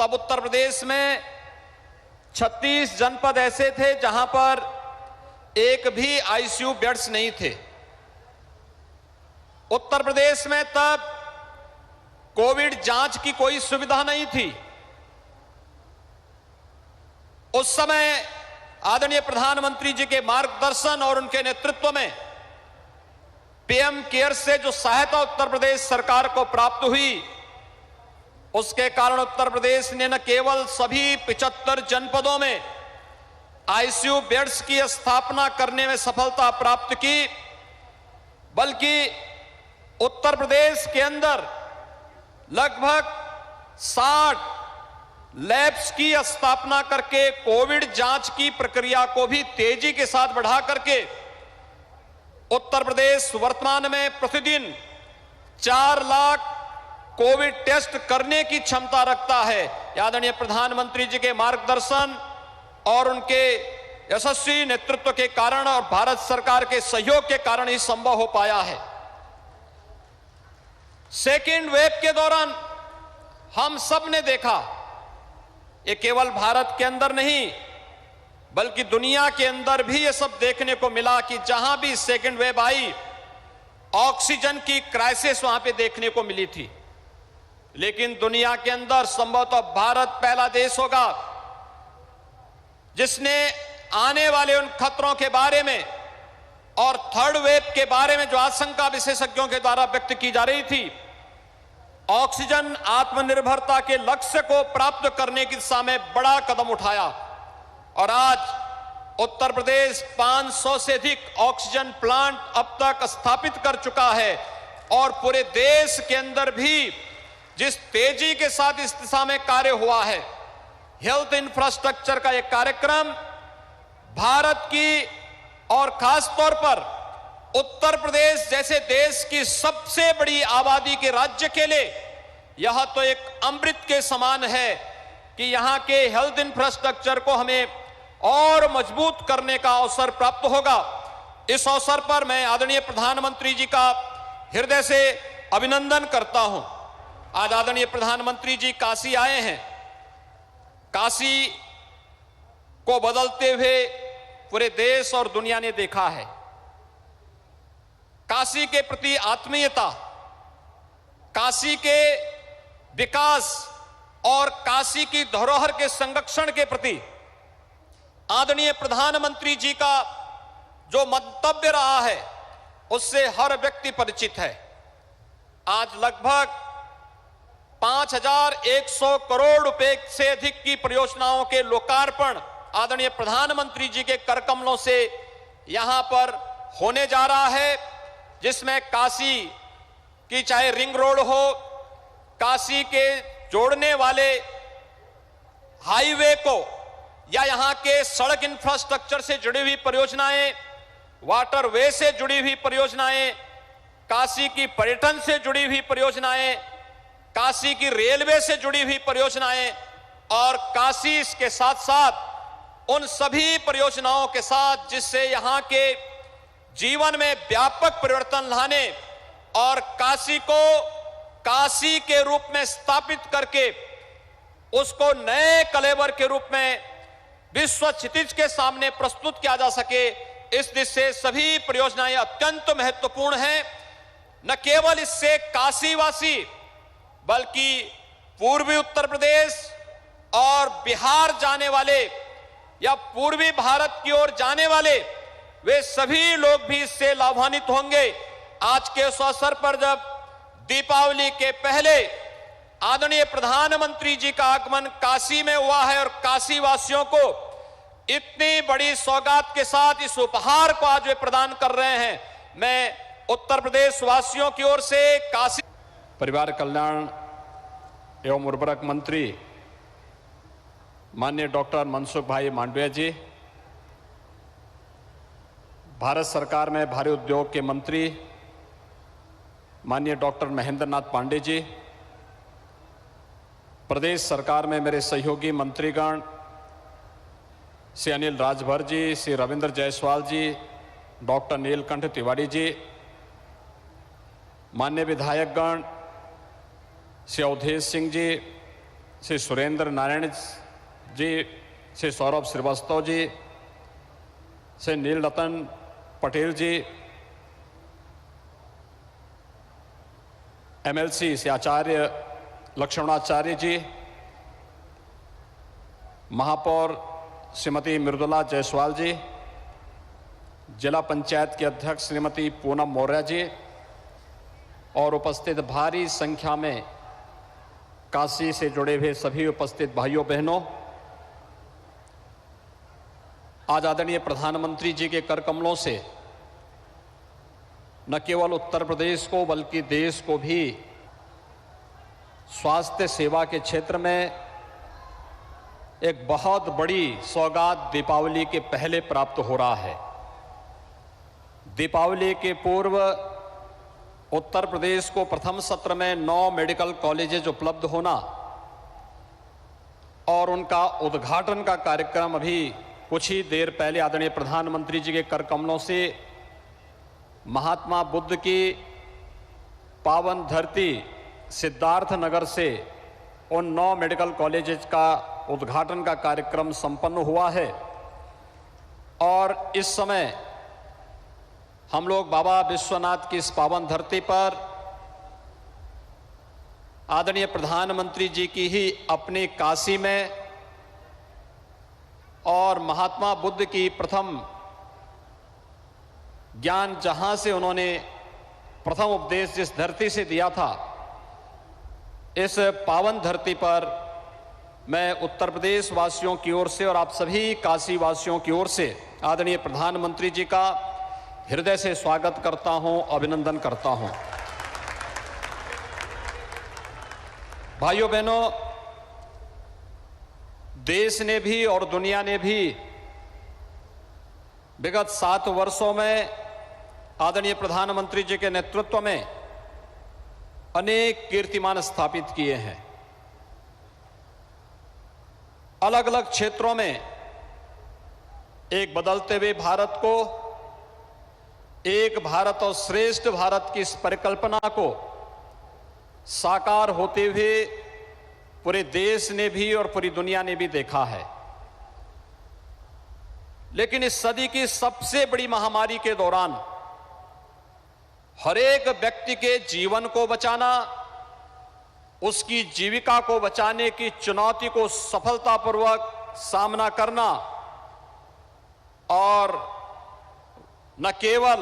तब उत्तर प्रदेश में 36 जनपद ऐसे थे जहां पर एक भी आईसीयू बेड्स नहीं थे। उत्तर प्रदेश में तब कोविड जांच की कोई सुविधा नहीं थी। उस समय आदरणीय प्रधानमंत्री जी के मार्गदर्शन और उनके नेतृत्व में पीएम केयर से जो सहायता उत्तर प्रदेश सरकार को प्राप्त हुई, उसके कारण उत्तर प्रदेश ने न केवल सभी 75 जनपदों में आईसीयू बेड्स की स्थापना करने में सफलता प्राप्त की, बल्कि उत्तर प्रदेश के अंदर लगभग 60 लैब्स की स्थापना करके कोविड जांच की प्रक्रिया को भी तेजी के साथ बढ़ा करके उत्तर प्रदेश वर्तमान में प्रतिदिन 4 लाख कोविड टेस्ट करने की क्षमता रखता है। आदरणीय प्रधानमंत्री जी के मार्गदर्शन और उनके यशस्वी नेतृत्व के कारण और भारत सरकार के सहयोग के कारण ही संभव हो पाया है। सेकेंड वेव के दौरान हम सब ने देखा, ये केवल भारत के अंदर नहीं बल्कि दुनिया के अंदर भी ये सब देखने को मिला कि जहां भी सेकेंड वेव आई, ऑक्सीजन की क्राइसिस वहां पे देखने को मिली थी। लेकिन दुनिया के अंदर संभवतः भारत पहला देश होगा जिसने आने वाले उन खतरों के बारे में और थर्ड वेव के बारे में जो आशंका विशेषज्ञों के द्वारा व्यक्त की जा रही थी, ऑक्सीजन आत्मनिर्भरता के लक्ष्य को प्राप्त करने की दिशा में बड़ा कदम उठाया। और आज उत्तर प्रदेश 500 से अधिक ऑक्सीजन प्लांट अब तक स्थापित कर चुका है और पूरे देश के अंदर भी जिस तेजी के साथ इस दिशा में कार्य हुआ है, हेल्थ इंफ्रास्ट्रक्चर का एक कार्यक्रम भारत की और खास तौर पर उत्तर प्रदेश जैसे देश की सबसे बड़ी आबादी के राज्य के लिए यह तो एक अमृत के समान है कि यहां के हेल्थ इंफ्रास्ट्रक्चर को हमें और मजबूत करने का अवसर प्राप्त होगा। इस अवसर पर मैं आदरणीय प्रधानमंत्री जी का हृदय से अभिनंदन करता हूं। आज आदरणीय प्रधानमंत्री जी काशी आए हैं। काशी को बदलते हुए पूरे देश और दुनिया ने देखा है। काशी के प्रति आत्मीयता, काशी के विकास और काशी की धरोहर के संरक्षण के प्रति आदरणीय प्रधानमंत्री जी का जो मंतव्य रहा है उससे हर व्यक्ति परिचित है। आज लगभग 5100 करोड़ रुपए से अधिक की परियोजनाओं के लोकार्पण आदरणीय प्रधानमंत्री जी के करकमलों से यहां पर होने जा रहा है, जिसमें काशी की चाहे रिंग रोड हो, काशी के जोड़ने वाले हाईवे को या यहां के सड़क इंफ्रास्ट्रक्चर से जुड़ी हुई परियोजनाएं, वाटरवे से जुड़ी हुई परियोजनाएं, काशी की पर्यटन से जुड़ी हुई परियोजनाएं, काशी की रेलवे से जुड़ी हुई परियोजनाएं और काशी इसके साथ साथ उन सभी परियोजनाओं के साथ जिससे यहां के जीवन में व्यापक परिवर्तन लाने और काशी को काशी के रूप में स्थापित करके उसको नए कलेवर के रूप में विश्व क्षितिज के सामने प्रस्तुत किया जा सके, इस दिशा से सभी परियोजनाएं अत्यंत महत्वपूर्ण हैं। न केवल इससे काशीवासी बल्कि पूर्वी उत्तर प्रदेश और बिहार जाने वाले या पूर्वी भारत की ओर जाने वाले वे सभी लोग भी इससे लाभान्वित होंगे। आज के इस अवसर पर जब दीपावली के पहले आदरणीय प्रधानमंत्री जी का आगमन काशी में हुआ है और काशी वासियों को इतनी बड़ी सौगात के साथ इस उपहार को आज वे प्रदान कर रहे हैं, मैं उत्तर प्रदेश वासियों की ओर से काशी परिवार कल्याण एवं उर्वरक मंत्री माननीय डॉक्टर मनसुख भाई मांडविया जी, भारत सरकार में भारी उद्योग के मंत्री माननीय डॉक्टर महेंद्र नाथ पांडे जी, प्रदेश सरकार में मेरे सहयोगी मंत्रीगण श्री अनिल राजभर जी, श्री रविंद्र जायसवाल जी, डॉक्टर नीलकंठ तिवारी जी, माननीय विधायकगण श्री अवधेश सिंह जी, श्री सुरेंद्र नारायण जी, श्री सौरभ श्रीवास्तव जी, श्री नील रतन पटेल जी, MLC श्री आचार्य लक्ष्मणाचार्य जी, महापौर श्रीमती मृदुला जायसवाल जी, जिला पंचायत की अध्यक्ष श्रीमती पूनम मौर्य जी और उपस्थित भारी संख्या में काशी से जुड़े हुए सभी उपस्थित भाइयों बहनों, आज आदरणीय प्रधानमंत्री जी के कर कमलों से न केवल उत्तर प्रदेश को बल्कि देश को भी स्वास्थ्य सेवा के क्षेत्र में एक बहुत बड़ी सौगात दीपावली के पहले प्राप्त हो रहा है। दीपावली के पूर्व उत्तर प्रदेश को प्रथम सत्र में 9 मेडिकल कॉलेजेज उपलब्ध होना और उनका उद्घाटन का कार्यक्रम अभी कुछ ही देर पहले आदरणीय प्रधानमंत्री जी के कर कमलों से महात्मा बुद्ध की पावन धरती सिद्धार्थ नगर से उन 9 मेडिकल कॉलेजेस का उद्घाटन का कार्यक्रम संपन्न हुआ है। और इस समय हम लोग बाबा विश्वनाथ की इस पावन धरती पर आदरणीय प्रधानमंत्री जी की ही अपनी काशी में और महात्मा बुद्ध की प्रथम ज्ञान जहां से उन्होंने प्रथम उपदेश जिस धरती से दिया था, इस पावन धरती पर मैं उत्तर प्रदेश वासियों की ओर से और आप सभी काशी वासियों की ओर से आदरणीय प्रधानमंत्री जी का हृदय से स्वागत करता हूं, अभिनंदन करता हूं। भाइयों बहनों, देश ने भी और दुनिया ने भी विगत 7 वर्षों में आदरणीय प्रधानमंत्री जी के नेतृत्व में अनेक कीर्तिमान स्थापित किए हैं। अलग अलग क्षेत्रों में एक बदलते हुए भारत को, एक भारत और श्रेष्ठ भारत की इस परिकल्पना को साकार होते हुए पूरे देश ने भी और पूरी दुनिया ने भी देखा है। लेकिन इस सदी की सबसे बड़ी महामारी के दौरान हर एक व्यक्ति के जीवन को बचाना, उसकी जीविका को बचाने की चुनौती को सफलतापूर्वक सामना करना और न केवल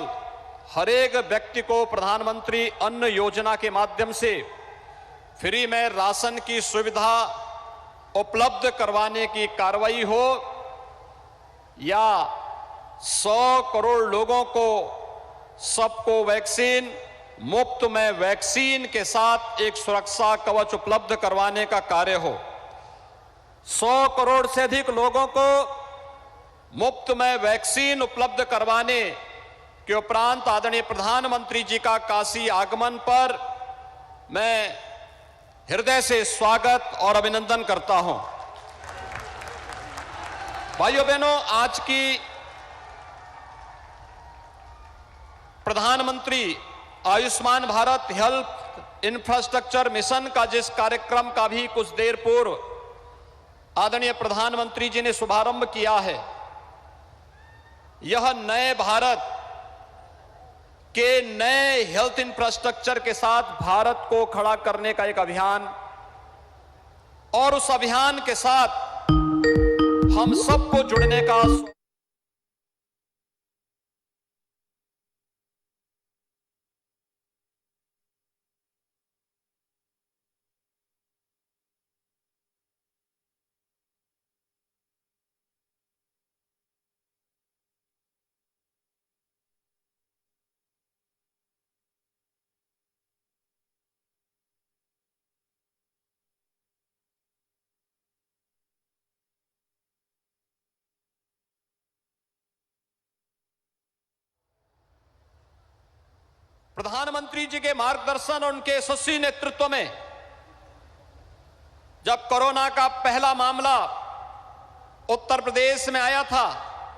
हर एक व्यक्ति को प्रधानमंत्री अन्न योजना के माध्यम से फ्री में राशन की सुविधा उपलब्ध करवाने की कार्रवाई हो या 100 करोड़ लोगों को सबको वैक्सीन मुफ्त में वैक्सीन के साथ एक सुरक्षा कवच उपलब्ध करवाने का कार्य हो, 100 करोड़ से अधिक लोगों को मुफ्त में वैक्सीन उपलब्ध करवाने के उपरांत आदरणीय प्रधानमंत्री जी का काशी आगमन पर मैं हृदय से स्वागत और अभिनंदन करता हूं। भाइयों बहनों, आज की प्रधानमंत्री Ayushman Bharat health infrastructure mission का जिस कार्यक्रम का भी कुछ देर पूर्व आदरणीय प्रधानमंत्री जी ने शुभारंभ किया है, यह नए भारत के नए हेल्थ इंफ्रास्ट्रक्चर के साथ भारत को खड़ा करने का एक अभियान और उस अभियान के साथ हम सबको जुड़ने का प्रधानमंत्री जी के मार्गदर्शन और उनके यशस्वी नेतृत्व में जब कोरोना का पहला मामला उत्तर प्रदेश में आया था,